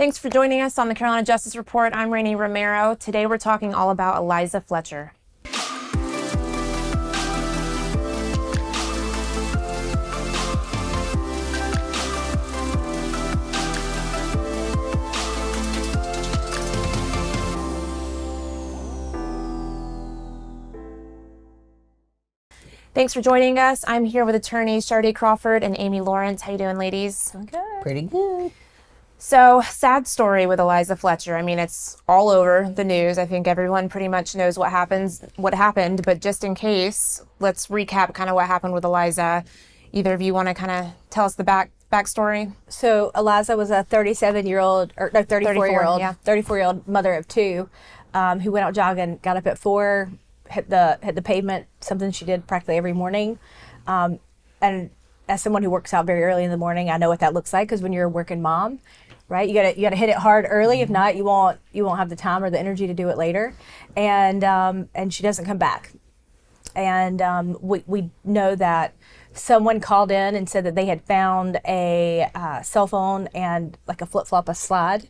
Thanks for joining us on the Carolina Justice Report. I'm Rainey Romero. Today we're talking all about Eliza Fletcher. Thanks for joining us. I'm here with attorneys Sharday Crawford and Amy Lawrence. How you doing, ladies? Okay. Pretty good. So, sad story with Eliza Fletcher. I mean, it's all over the news. I think everyone pretty much knows what happened, but just in case, let's recap kind of what happened with Eliza. Either of you want to kind of tell us the backstory? So Eliza was a 34-year-old mother of two, who went out jogging, got up at 4, hit the pavement, something she did practically every morning. And as someone who works out very early in the morning, I know what that looks like, because when you're a working mom, right, you gotta hit it hard early. Mm-hmm. If not, you won't have the time or the energy to do it later. And she doesn't come back. And we know that someone called in and said that they had found a cell phone and like a flip-flop, a slide,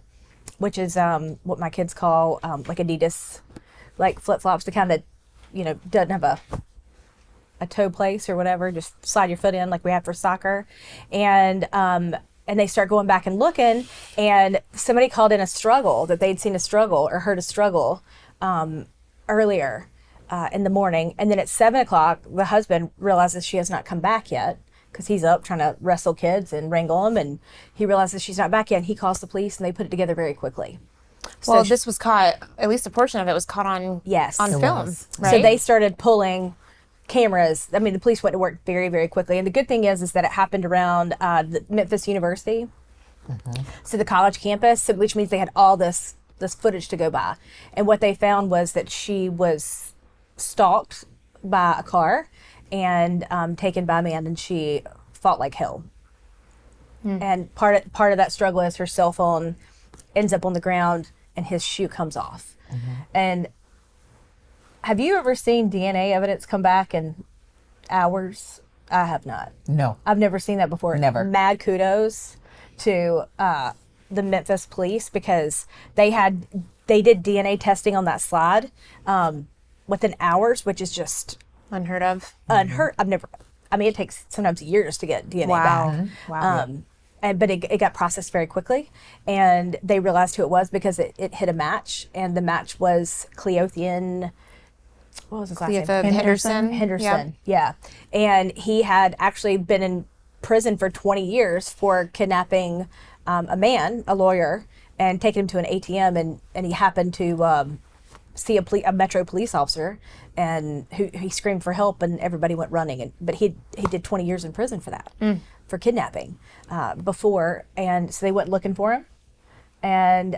which is what my kids call like Adidas, like flip-flops, the kind that, doesn't have a toe place or whatever, just slide your foot in like we have for soccer. And they start going back and looking, and somebody called in a struggle, that they'd seen a struggle or heard a struggle earlier in the morning. And then at 7 o'clock, the husband realizes she has not come back yet, because he's up trying to wrestle kids and wrangle them, and he realizes she's not back yet, and he calls the police, and they put it together very quickly. Well, this was caught, at least a portion of it was caught on on film, right? So they started pulling cameras. I mean, the police went to work very, very quickly. And the good thing is that it happened around the Memphis University, so the college campus, which means they had all this footage to go by. And what they found was that she was stalked by a car and taken by a man, and she fought like hell. And part of that struggle is her cell phone ends up on the ground and his shoe comes off. And have you ever seen DNA evidence come back in hours? I have not. No. I've never seen that before. Never. Mad kudos to the Memphis police, because they did DNA testing on that slide within hours, which is just unheard of. It takes sometimes years to get DNA back. Wow. But it got processed very quickly, and they realized who it was because it hit a match, and the match was Cleothian. What was his last name? Henderson. Yeah. And he had actually been in prison for 20 years for kidnapping a lawyer, and taking him to an ATM, and he happened to see a Metro police officer, and he screamed for help, and everybody went running. But he did 20 years in prison for that, for kidnapping before. And so they went looking for him, and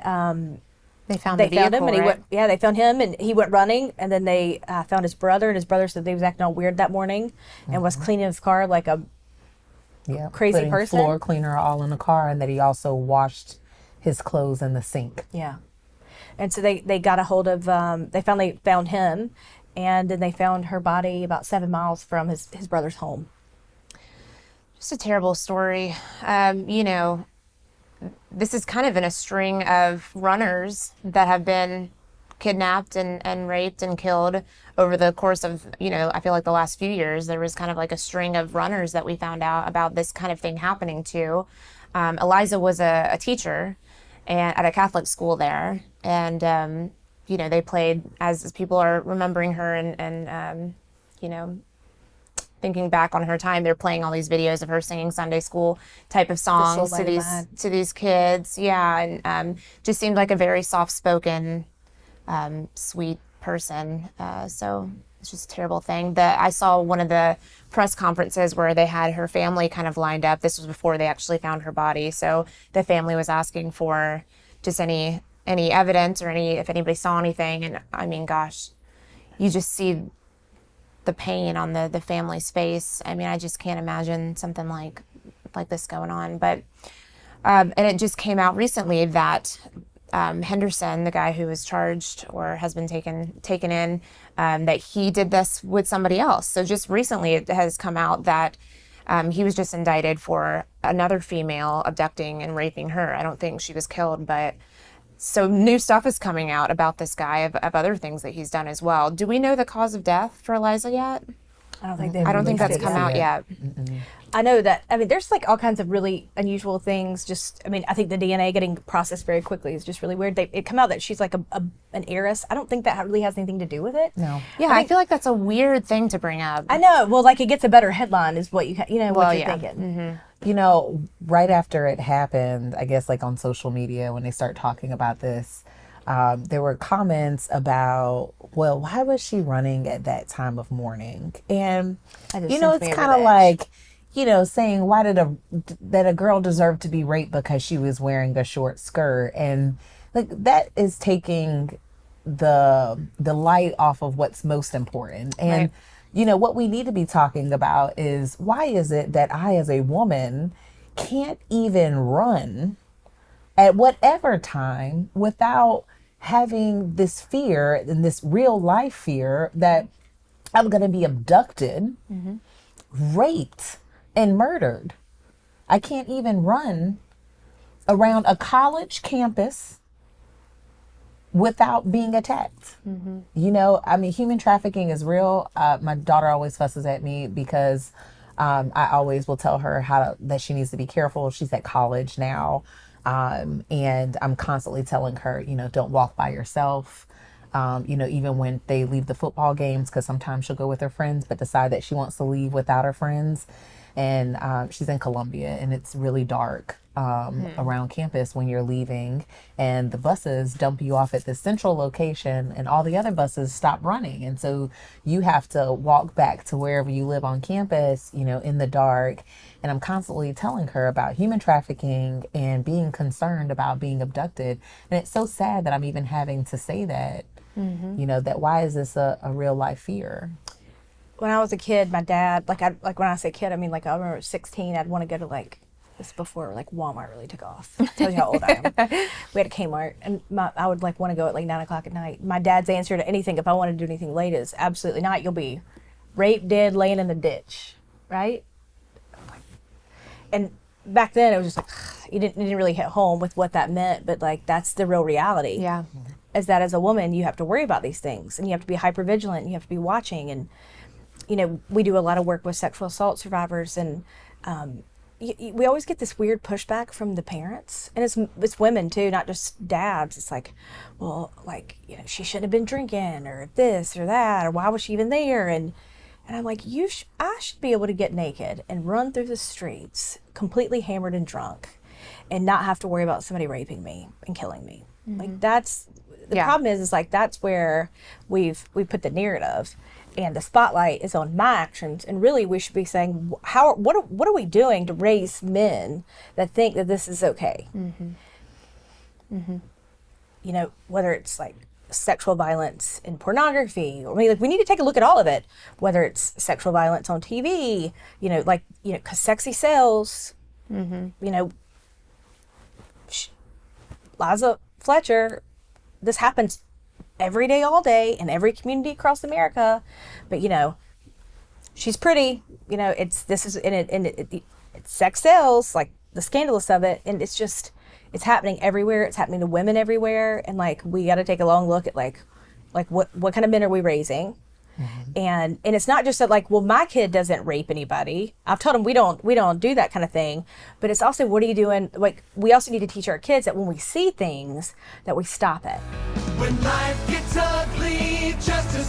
They found him, right? and they found him, and he went running, and then they found his brother, and his brother said they was acting all weird that morning, and was cleaning his car like a crazy person. Floor cleaner all in the car, and that he also washed his clothes in the sink. Yeah. And so they got a hold of, they finally found him, and then they found her body about 7 miles from his brother's home. Just a terrible story. This is kind of in a string of runners that have been kidnapped and raped and killed over the course of, I feel like the last few years. There was kind of like a string of runners that we found out about this kind of thing happening to. Eliza was a teacher and at a Catholic school there. And, they played, as people are remembering her and thinking back on her time, they're playing all these videos of her singing Sunday school type of songs to these kids. Yeah, and just seemed like a very soft-spoken, sweet person. So it's just a terrible thing. I saw one of the press conferences where they had her family kind of lined up. This was before they actually found her body. So the family was asking for just any evidence or if anybody saw anything. And I mean, gosh, you just see the pain on the family's face. I mean, I just can't imagine something like this going on. But and it just came out recently that Henderson, the guy who was charged or has been taken in, that he did this with somebody else. So just recently it has come out that He was just indicted for another female abducting and raping her. I don't think she was killed, but so new stuff is coming out about this guy of other things that he's done as well. Do we know the cause of death for Eliza yet? I don't think I don't think that's come out yet. I know that, I mean, there's like all kinds of really unusual things. Just, I mean, I think the DNA getting processed very quickly is just really weird. It come out that she's like an heiress. I don't think that really has anything to do with it. No. Yeah, I feel like that's a weird thing to bring up. I know. Well, like it gets a better headline is what what you're thinking. You know, right after it happened, I guess like on social media, when they start talking about this, there were comments about, well, why was she running at that time of morning? And, you know, it's kind of like, you know, saying, why did a girl deserve to be raped because she was wearing a short skirt? And like that is taking the light off of what's most important. And, Right. you know, what we need to be talking about is, why is it that I, as a woman, can't even run at whatever time without having this fear and this real life fear that I'm going to be abducted, raped, and murdered? I can't even run around a college campus without being attacked. You know, I mean, human trafficking is real. My daughter always fusses at me because I always will tell her that she needs to be careful. She's at college now. And I'm constantly telling her, you know, don't walk by yourself. You know, even when they leave the football games, because sometimes she'll go with her friends, but decide that she wants to leave without her friends. And she's in Columbia, and it's really dark around campus when you're leaving, and the buses dump you off at this central location, and all the other buses stop running. And so you have to walk back to wherever you live on campus, you know, in the dark. And I'm constantly telling her about human trafficking and being concerned about being abducted. And it's so sad that I'm even having to say that, you know, that why is this a real life fear? When I was a kid, my dad, like when I say kid, I mean like I remember at 16, I'd want to go to like, this before like Walmart really took off. Tells you how old I am. We had a Kmart, and I would like want to go at like 9 o'clock at night. My dad's answer to anything, if I wanted to do anything late, is absolutely not. You'll be raped, dead, laying in the ditch, right? And back then it was just like, you didn't really hit home with what that meant, but like that's the real reality. Yeah. Is that as a woman, you have to worry about these things, and you have to be hyper vigilant, and you have to be watching. And you know, we do a lot of work with sexual assault survivors, and we always get this weird pushback from the parents, and it's women too, not just dads. It's like, well, like, you know, she shouldn't have been drinking, or this or that, or why was she even there? And I'm like, I should be able to get naked and run through the streets completely hammered and drunk, and not have to worry about somebody raping me and killing me. Like that's the problem is like that's where we put the narrative. And the spotlight is on my actions, and really we should be saying, what are we doing to raise men that think that this is okay? You know, whether it's like sexual violence in pornography, I mean, like we need to take a look at all of it. Whether it's sexual violence on TV, you know, like, you know, 'cause sexy sells. You know, Eliza Fletcher, this happens every day, all day, in every community across America. But you know, she's pretty. You know, it's sex sells, like the scandalous of it, and it's happening everywhere. It's happening to women everywhere, and like we got to take a long look at like what kind of men are we raising. And it's not just that like, well, my kid doesn't rape anybody. I've told them we don't do that kind of thing. But it's also, what are you doing? Like, we also need to teach our kids that when we see things, that we stop it. When life gets ugly, just to